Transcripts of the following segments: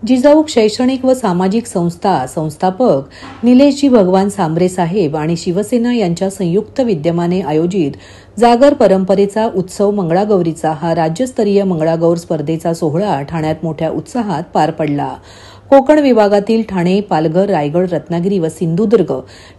जिजाऊ शैक्षणिक व सामाजिक संस्था संस्थापक निलेशजी भगवान सांबरे साहेब आणि शिवसेना यांच्या संयुक्त विद्यमाने आयोजित जागर परंपरेचा उत्सव मंगळागौरीचा हा राज्यस्तरीय मंगळागौर स्पर्धेचा सोहळा ठाण्यात मोठ्या उत्साहात पार पडला। कोकण विभागातील ठाणे, पालघर, रायगड, रत्नागिरी व सिंधुदुर्ग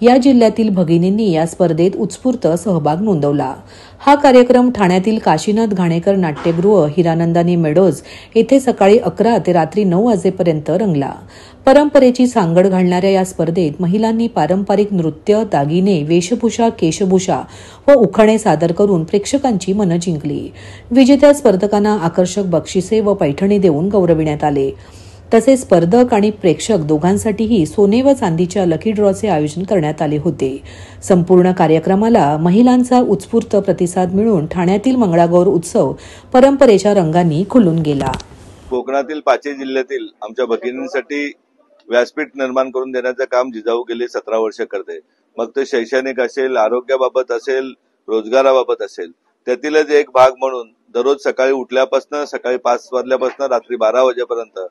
या जिल्ह्यातील भगिनींनी या स्पर्धेत उत्स्फूर्त सहभाग नोंदवला। हा कार्यक्रम ठाण्यातील काशीनाथ घाणेकर नाट्यगृह, हिरानंदानी मेडोज येथे सकाळी 11 ते रात्री 9 वाजेपर्यंत रंगला। परंपरेची सांगड घालणाऱ्या या स्पर्धेत महिलांनी पारंपरिक नृत्य, दागिने, वेशभूषा, केशभूषा व उखाणे सादर करून प्रेक्षकांची मनं जिंकली। विजेत्या स्पर्धकांना आकर्षक बक्षिसे व पैठणी देऊन गौरविण्यात आले। तसेच स्पर्धक आणि प्रेक्षक दोघांसाठीही सोने व चांदीच्या लकी ड्रॉचे आयोजन करण्यात आले होते। संपूर्ण कार्यक्रमाला महिलांचा उत्स्फूर्त प्रतिसाद मिळून ठाण्यातील मंगळागौर उत्सव परंपरेच्या रंगांनी खुलून गेला। कोकणातील 5 जिल्ह्यातील आमच्या भगिनींसाठी व्यासपीठ निर्माण करून देण्याचं काम जिजाऊ गेले 17 वर्ष करते। मग ते शैक्षणिक असेल, आरोग्याबाबत असेल, रोजगाराबाबत असेल, त्यातीलच एक भाग म्हणून दररोज सकाळी उठल्यापासून सकाळी 5 वाजल्यापासून रात्री 12 वाजेपर्यंत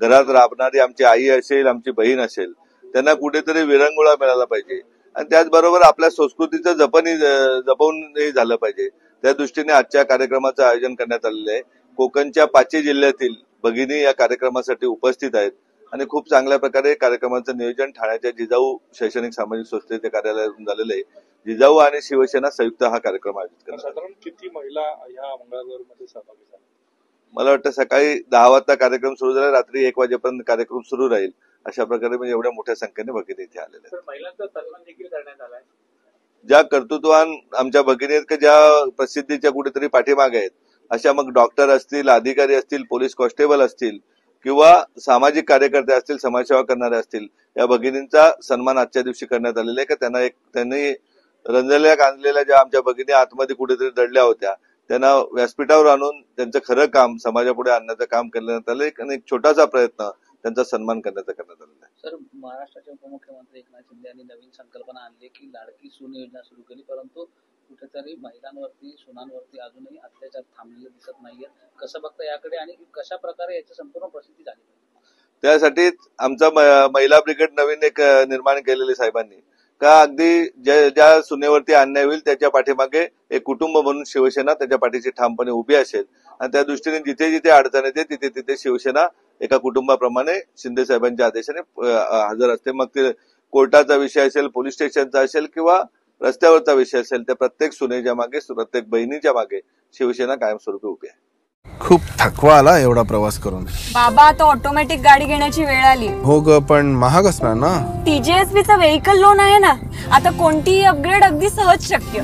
घरात राबणारी आमची आई असेल, आमची बहीण असेल, त्यांना कुठेतरी विरंगुळा मिळाला पाहिजे आणि त्याचबरोबर आपल्या संस्कृतीचं जपवून झालं पाहिजे। त्या दृष्टीने आजच्या कार्यक्रमाचं आयोजन करण्यात आलेलं आहे। कोकणच्या 5 जिल्ह्यातील भगिनी या कार्यक्रमासाठी उपस्थित आहेत आणि खूप चांगल्या प्रकारे कार्यक्रमाचं नियोजन ठाण्याच्या जिजाऊ शैक्षणिक सामाजिक संस्थेच्या कार्यालयातून झालेलं आहे। जिजाऊ आणि शिवसेना संयुक्त हा कार्यक्रम आयोजित करतात। साधारण किती महिला या मंगळागौरमध्ये सहभागी झाल्या? मला वाटतं सकाळी 10 वाजता कार्यक्रम सुरू झाला, रात्री 1 वाजेपर्यंत कार्यक्रम सुरू राहील। अशा प्रकारे म्हणजे एवढ्या मोठ्या संख्येने भगिनी इथे आलेल्या आहेत। महिलांचा सन्मान देखील करण्यात आलाय। ज्या कर्तृत्ववान आमच्या भगिनी आहेत की ज्या प्रसिद्धीच्या कुठेतरी पाठीमागे आहेत, अशा मग डॉक्टर असतील, अधिकारी असतील, पोलीस कॉन्स्टेबल असतील किंवा सामाजिक कार्यकर्ते असतील, समाजसेवा करणारे असतील, या भगिनींचा सन्मान आजच्या दिवशी करण्यात आलेला आहे की त्यांनी रंजलेल्या गांजलेल्या ज्या आमच्या भगिनी आतमध्ये कुठेतरी दडल्या होत्या त्यांना व्यासपीठावर आणून त्यांचं खरं काम समाजापुढे आणण्याचं काम करण्यात आलं आणि एक छोटासा प्रयत्न त्यांचा सन्मान करण्याचा करण्यात आलेला आहे। सर, महाराष्ट्राचे उपमुख्यमंत्री एकनाथ शिंदे यांनी नवीन संकल्पना आणली की लाडकी सून योजना सुरू केली, परंतु कुठेतरी महिलांवरती, सुनांवरती अजूनही अत्याचार थांबलेले दिसत नाहीये। कसं बघता याकडे आणि कशा प्रकारे याची संपूर्ण प्रसिद्धी झाली? त्यासाठीच आमचा महिला ब्रिगेड नवीन एक निर्माण केलेली साहेबांनी का अगदी ज्या सुनेवरती अन्याय होईल त्याच्या पाठीमागे एक कुटुंब म्हणून शिवसेना त्याच्या पाठीशी ठामपणे उभी असेल आणि त्या दृष्टीने जिथे जिथे अडचण येते तिथे तिथे शिवसेना एका कुटुंबाप्रमाणे शिंदे साहेबांच्या आदेशाने हजर असते। मग ते कोर्टाचा विषय असेल, पोलीस स्टेशनचा असेल किंवा रस्त्यावरचा विषय असेल, त्या प्रत्येक सुनेच्या मागे, प्रत्येक बहिणीच्या मागे शिवसेना कायमस्वरूपी उभी आहे। खूप थकवा आला एवढा प्रवास करून। बाबा, आता ऑटोमॅटिक गाडी घेण्याची वेळ आली। हो ग, पण महाग असणार ना। TJSB व्हेकल लोन आहे ना, आता कोणतीही अपग्रेड अगदी सहज शक्य।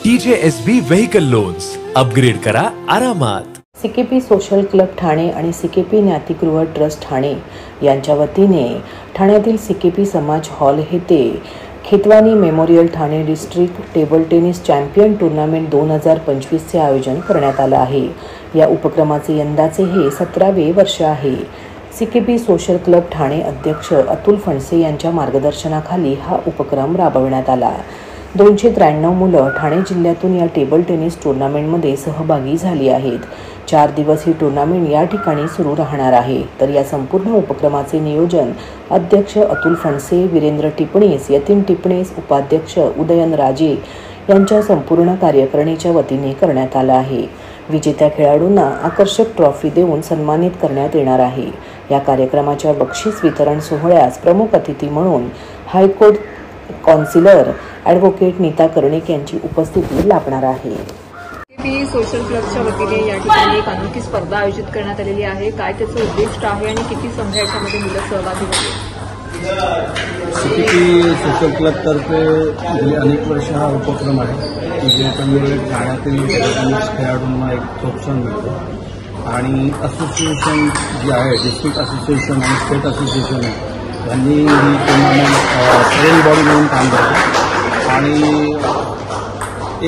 TJSB व्हेकल लोन्स, अपग्रेड करा आरामात। CKP सोशल क्लब ठाणे आणि CKP ज्ञातिगृह ट्रस्ट ठाणे यांच्या वतीने ठाण्यातील CKP समाज हॉल येथे Khetwani memorial Thane district table tennis champion tournament 2025चे आयोजन करण्यात आलं आहे। या उपक्रमाचे यंदाचे हे 17वे वर्ष आहे। CKP सोशल क्लब ठाणे अध्यक्ष अतुल फणसे यांच्या मार्गदर्शनाखाली हा उपक्रम राबविण्यात आला। 293 मुलं ठाणे जिल्ह्यातून या टेबल टेनिस टूर्नामेंटमध्ये सहभागी झाली आहेत। 4 दिवस ही टूर्नामेंट या ठिकाणी सुरू राहणार आहे। तर या संपूर्ण उपक्रमाचे नियोजन अध्यक्ष अतुल फणसे, वीरेंद्र टिपणीस, यतीन टिपणीस, उपाध्यक्ष उदयन राजे यांच्या संपूर्ण कार्यकारिणीच्या वतीने करण्यात आलं आहे। विजेत्या खेळाडूंना आकर्षक ट्रॉफी देऊन सन्मानित करण्यात येणार आहे। या कार्यक्रमाच्या बक्षीस वितरण सोहळ्यास प्रमुख अतिथी म्हणून high court councillor advocate Neeta Karnik यांची उपस्थिती लाभणार आहे। CKP सोशल क्लबच्या वतीने या ठिकाणी एक अनोखी स्पर्धा आयोजित करण्यात आलेली आहे। काय त्याचं उद्दिष्ट आहे आणि किती संघ याच्यामध्ये मुलं सहभागी होतील? CKP सोशल क्लबतर्फे गेली अनेक वर्ष हा उपक्रम आहे की ज्याच्यामुळे ठाण्यातील खेळाडूंना एक प्रोत्साहन मिळतं आणि असोसिएशन जे आहे, डिस्ट्रिक्ट असोसिएशन आणि स्टेट असोसिएशन आहे, यांनी ही टुर्नामेंट पेरेंट बॉडी म्हणून काम करतो आणि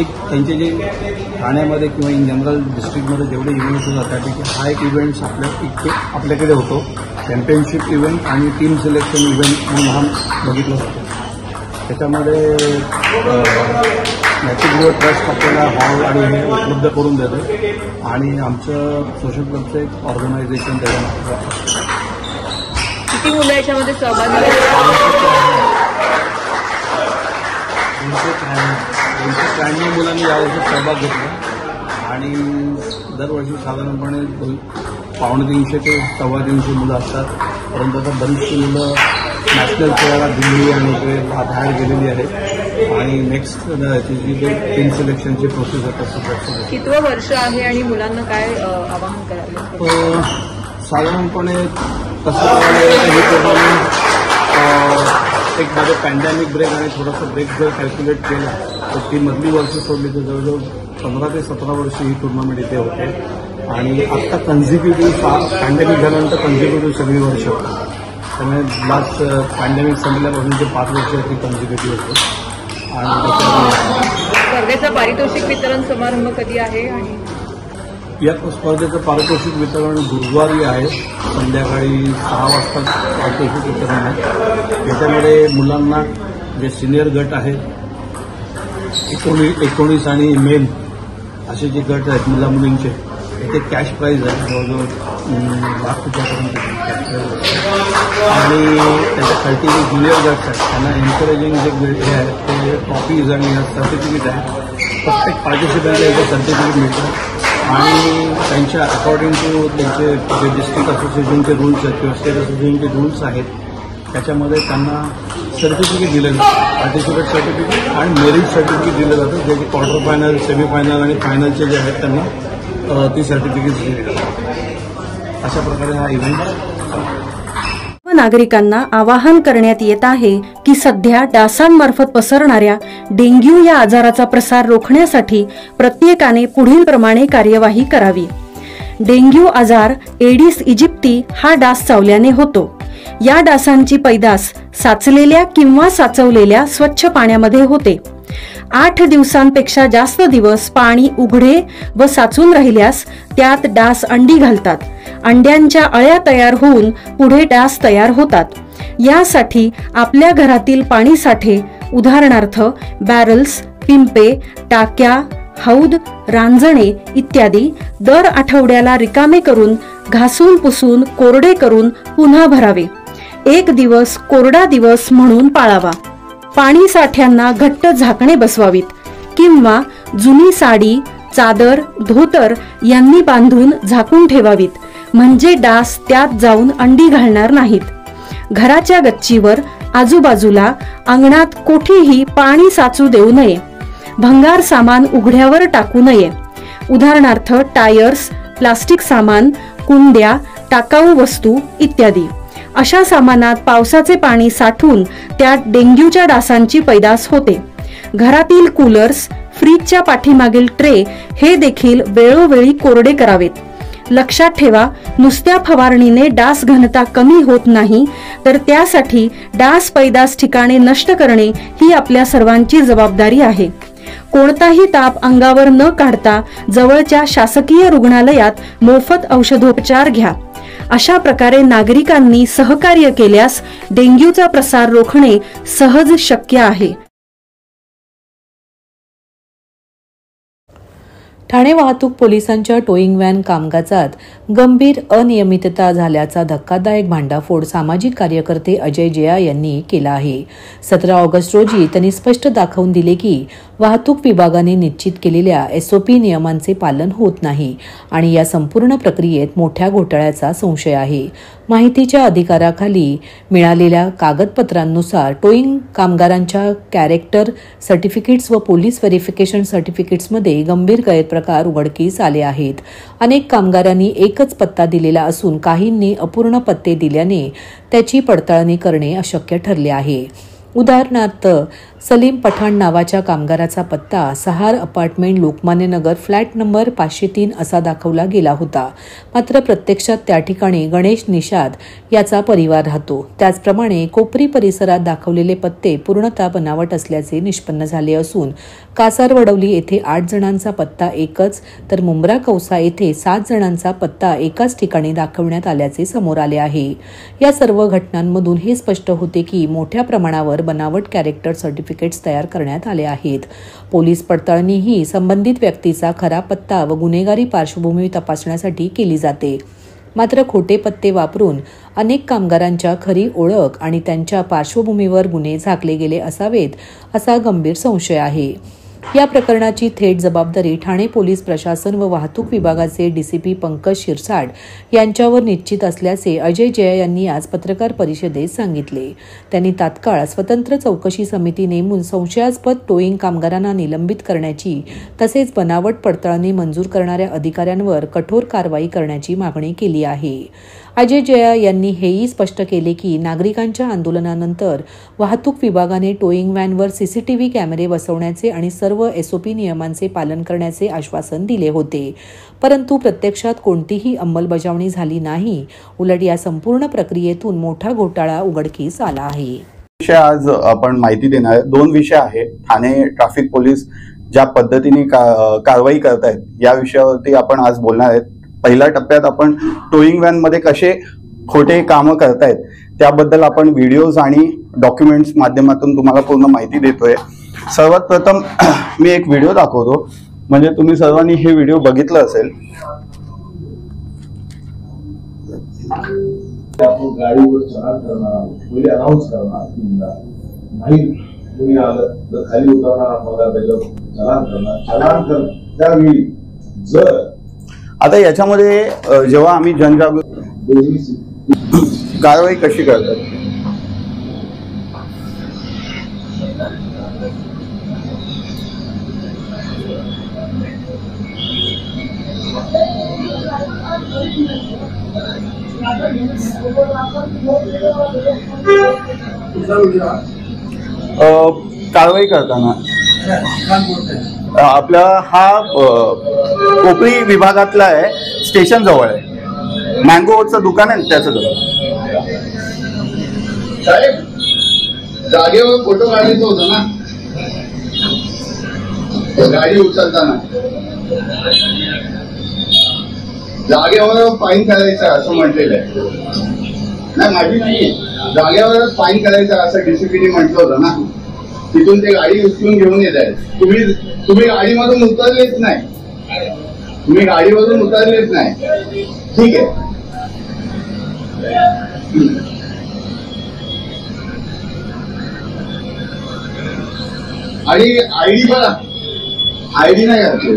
एक त्यांचे जे ठाण्यामध्ये किंवा इन जनरल डिस्ट्रिक्टमध्ये जेवढे इव्हेंट्स होतात त्यापैकी हा एक इव्हेंट्स आपल्याकडे होतो। चॅम्पियनशिप इव्हेंट आणि टीम सिलेक्शन इव्हेंट म्हणून हा बघितला जातो। त्याच्यामध्ये ज्ञातिगृह ट्रस्ट आपल्याला हॉल आणि हे उपलब्ध करून देतो आणि आमचं सोशल क्लबचं एक ऑर्गनायझेशन त्याच्यामध्ये किती मुलं याच्यामध्ये सहभागी झाली? 293 मुलांनी यावर्षी सहभाग घेतला आणि दरवर्षी साधारणपणे 250 ते 350 मुलं असतात. परंतु आता बरीचशी मुलं नॅशनल खेळाला दिल्ली आणि इकडे बाहेर गेलेली आहेत आणि नेक्स्ट जी टीम सिलेक्शनची प्रोसेस आता कितवं वर्ष आहे आणि मुलांना काय आवाहन करायला? साधारणपणे तसं हे टुर्नामेंट एक माझं पॅन्डेमिक ब्रेक आणि थोडासा ब्रेक जर कॅल्क्युलेट केला तर ती मधली वर्ष सोडली तर जवळजवळ 15 ते 17 वर्ष ही टुर्नामेंट इथे होते आणि आत्ता कन्झिक्युटिव्ह पॅन्डेमिक झाल्यानंतर कन्झिक्युटिव्ह सगळी वर्ष त्यामुळे लास्ट पॅन्डेमिक संपल्यापासूनचे 5 वर्ष ती कन्झिक्युटिव्ह होते. आणि स्पर्धेचं पारितोषिक वितरण समारंभ कधी आहे? आणि या स्पर्धेचं पारितोषिक वितरण गुरुवारी आहे, संध्याकाळी 6 वाजता पारितोषिक वितरण आहे. याच्यामध्ये मुलांना जे सिनियर गट आहे 19 आणि मेन असे जे गट आहेत मुला मुलींचे ते कॅश प्राईज आहे, जवळजवळ लाख रुपयापर्यंत कॅश प्राईज आणि त्याच्या 30 ज्युनियर गट्स आहेत त्यांना एन्करेजिंग जे हे आहे ते ट्रॉफीज आणि सर्टिफिकेट आहे. प्रत्येक पार्टिसिपंटला याचं सर्टिफिकेट मिळतं आणि त्यांच्या अकॉर्डिंग टू त्यांचे जे डिस्ट्रिक्ट असोसिएशनचे रूल्स आहेत किंवा स्टेट असोसिएशनचे रूल्स आहेत त्याच्यामध्ये त्यांना सर्टिफिकेट दिलं जातं, पार्टिसिपेट सर्टिफिकेट आणि मेरिट सर्टिफिकेट दिलं जातं, जे की क्वार्टर फायनल, सेमीफायनल आणि फायनलचे जे आहेत त्यांना ती सर्टिफिकेट दिली जातात. अशा प्रकारे हा इव्हेंट नागरिकांना आवाहन करण्यात येत आहे की सध्या डासांमार्फत पसरणाऱ्या डेंग्यू या आजाराचा प्रसार रोखण्यासाठी प्रत्येकाने पुढील प्रमाणे कार्यवाही करावी. डेंग्यू आजार एडिस इजिप्ती हा डास चावल्याने होतो. या डासांची पैदास साचलेल्या किंवा साचवलेल्या स्वच्छ पाण्यामध्ये होते. 8 दिवसांपेक्षा जास्त दिवस पाणी उघडे व साचून राहिल्यास त्यात डास अंडी घालतात. अंड्यांच्या अळ्या तयार होऊन पुढे डास तयार होतात. यासाठी आपल्या घरातील पाणी साठे उदाहरणार्थ बॅरल्स, पिंपे, टाक्या, हौद, रांजणे इत्यादी दर आठवड्याला रिकामे करून घासून पुसून कोरडे करून पुन्हा भरावे. 1 दिवस कोरडा दिवस म्हणून पाळावा. पाणी साठ्यांना घट्ट झाकणे बसवावीत किंवा जुनी साडी, चादर, धोतर यांनी बांधून झाकून ठेवावीत, म्हणजे डास त्यात जाऊन अंडी घालणार नाहीत. घराच्या गच्चीवर, आजूबाजूला, अंगणात कोठेही पाणी साचू देऊ नये. भंगार सामान उघड्यावर टाकू नये. उदाहरणार्थ टायर्स, प्लास्टिक सामान, कुंड्या, टाकाऊ वस्तू इत्यादी. अशा सामानात पावसाचे पाणी साठून त्यात डेंग्यूच्या डासांची पैदास होते. घरातील कूलर्स, फ्रीजच्या पाठीमागील ट्रे हे देखील वेळोवेळी कोरडे करावेत. लक्षात ठेवा, नुसत्या फवारणीने डास घनता कमी होत नाही, तर त्यासाठी डास पैदास ठिकाणे नष्ट करणे ही आपल्या सर्वांची जबाबदारी आहे. कोणताही ताप अंगावर न काढता जवळच्या शासकीय रुग्णालयात मोफत औषधोपचार घ्या. अशा प्रकारे नागरिकांनी सहकार्य केल्यास डेंग्यूचा प्रसार रोखणे सहज शक्य आहे. ठाणे वाहतूक पोलिसांच्या टोईंग व्हॅन कामकाजात गंभीर अनियमितता झाल्याचा धक्कादायक भांडाफोड सामाजिक कार्यकर्ते अजय जया यांनी केला आहे. 17 ऑगस्ट रोजी त्यांनी स्पष्ट दाखवून दिले की वाहतूक विभागाने निश्चित केलेल्या SOP नियमांचे पालन होत नाही आणि या संपूर्ण प्रक्रियेत मोठ्या घोटाळ्याचा संशय आहे. माहितीच्या अधिकाराखाली मिळालेल्या कागदपत्रांनुसार टोईंग कामगारांच्या कॅरेक्टर सर्टिफिकेट्स व पोलीस व्हेरिफिकेशन सर्टिफिकेट्समध्ये गंभीर गैरप्रकार उघडकीस आले आहेत. अनेक कामगारांनी एकच पत्ता दिलेला असून काहींनी अपूर्ण पत्ते दिल्याने त्याची पडताळणी करणे अशक्य ठरले आहे. उदाहरणार्थ सलीम पठाण नावाच्या कामगाराचा पत्ता सहार apartment, Lokmanya Nagar, flat number 503 असा दाखवला गेला होता. मात्र प्रत्यक्षात त्या ठिकाणी गणेश निषाद याचा परिवार राहतो. त्याचप्रमाणे कोपरी परिसरात दाखवलेले पत्ते पूर्णतः बनावट असल्याचे निष्पन्न झाले असून कासारवडवली येथे 8 जणांचा पत्ता एकच तर मुंब्रा कौसा येथे 7 जणांचा पत्ता एकाच ठिकाणी दाखवण्यात आल्याचे समोर आले आहे. या सर्व घटनांमधून हे स्पष्ट होते की मोठ्या प्रमाणावर बनावट कॅरेक्टर सर्टिफिकेट्स तयार करण्यात आले आहेत. पोलीस पडताळणी ही संबंधित व्यक्तीचा खरा पत्ता व गुन्हेगारी पार्श्वभूमी तपासण्यासाठी केली जाते. मात्र खोटे पत्ते वापरून अनेक कामगारांच्या खरी ओळख आणि त्यांच्या पार्श्वभूमीवर गुन्हे झाकले गेले असावेत असा गंभीर संशय आहे। या प्रकरणाची थेट जबाबदारी ठाणे पोलीस प्रशासन व वाहतूक विभागाचे डीसीपी पंकज शिरसाट यांच्यावर निश्चित असल्याचे अजय जया यांनी आज पत्रकार परिषदेत सांगितले। त्यांनी तात्काळ स्वतंत्र चौकशी समिती नेमून संशयास्पद टोईंग कामगारांना निलंबित करण्याची तसेच बनावट पडताळणी मंजूर करणाऱ्या अधिकाऱ्यांवर कठोर कारवाई करण्याची मागणी केली आहे। अजय जया यांनी हेही स्पष्ट केले की नागरिकांच्या आंदोलनानंतर वाहतूक विभागाने टोईंग व्हॅनवर सीसीटीव्ही कॅमेरे बसवण्याचे आणि सर्व एसओपी नियमांचे पालन करण्याचे आश्वासन दिले होते, परंतु प्रत्यक्षात कोणतीही अंमलबजावणी झाली नाही। उलट या संपूर्ण प्रक्रियेतून मोठा घोटाळा उघडकीस आला आहे। आज आपण माहिती देणार आहे। दोन विषय आहे। ठाणे ट्रॅफिक पोलीस ज्या पद्धतीने कारवाई करतायत या विषयावरती आपण आज बोलणार आहेत। पहिल्या टप्प्यात आपण टोईंग व्हॅन मध्ये कसे खोटे कामं करतायत त्याबद्दल आपण व्हिडिओज आणि डॉक्युमेंट्स माध्यमातून तुम्हाला पूर्ण माहिती देतोय। सर्वात प्रथम मी एक व्हिडिओ दाखवतो, म्हणजे तुम्ही सर्वांनी हे व्हिडिओ बघितलं असेल। गाडीवर चलान करणार, पहिले अनाउन्स करणार, नाही तुम्ही आलं तर खाली उतरणार, मला त्याच्यावर चलान करणार, चलान करणार त्यावेळी जर आता याच्यामध्ये जेव्हा आम्ही जनजागृती कारवाई कशी करतात कारवाई करताना आपला हा कोपरी विभागातला आहे, स्टेशन जवळ आहे, मँगोचं दुकान आहे त्याचं जवळ। साहेब जागेवर फोटो काढायचं होतं ना, गाडी उचलताना जागेवर फाईन करायचं असं म्हटलेलं आहे। नाही माझी नाहीये, जागेवरच फाईन करायचं असं डीसीपीने म्हटलं होतं ना। तिथून ते गाडी उचलून घेऊन येत आहेत, तुम्ही गाडीमधून उतरलेच नाही, तुम्ही गाडीमधून उतरलेच नाही, ठीक आहे। आणि आयडी बघा, आयडी नाही घातली।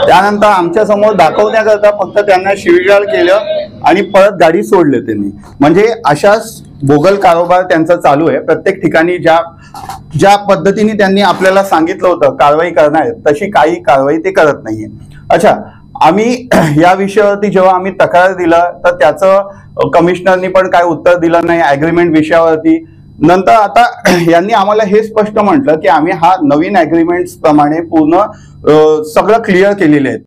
त्यानंतर आमच्या समोर दाखवण्याकरता फक्त त्यांना शिवीगाळ केलं आणि परत गाडी सोडले त्यांनी। म्हणजे अशाच बोगल कारभार त्यांचा चालू आहे। प्रत्येक ठिकाणी ज्या पद्धतीने त्यांनी आपल्याला सांगितलं होतं कारवाई करणार तशी काही कारवाई ते करत नाहीये। अच्छा, आम्ही या विषयावरती जेव्हा आम्ही तक्रार दिलं तर त्याचं कमिशनरनी पण काय उत्तर दिलं नाही ॲग्रीमेंट विषयावरती। नंतर आता यांनी आम्हाला हे स्पष्ट म्हटलं की आम्ही हा नवीन ॲग्रीमेंट्स प्रमाणे पूर्ण सगळं क्लिअर केलेले आहेत।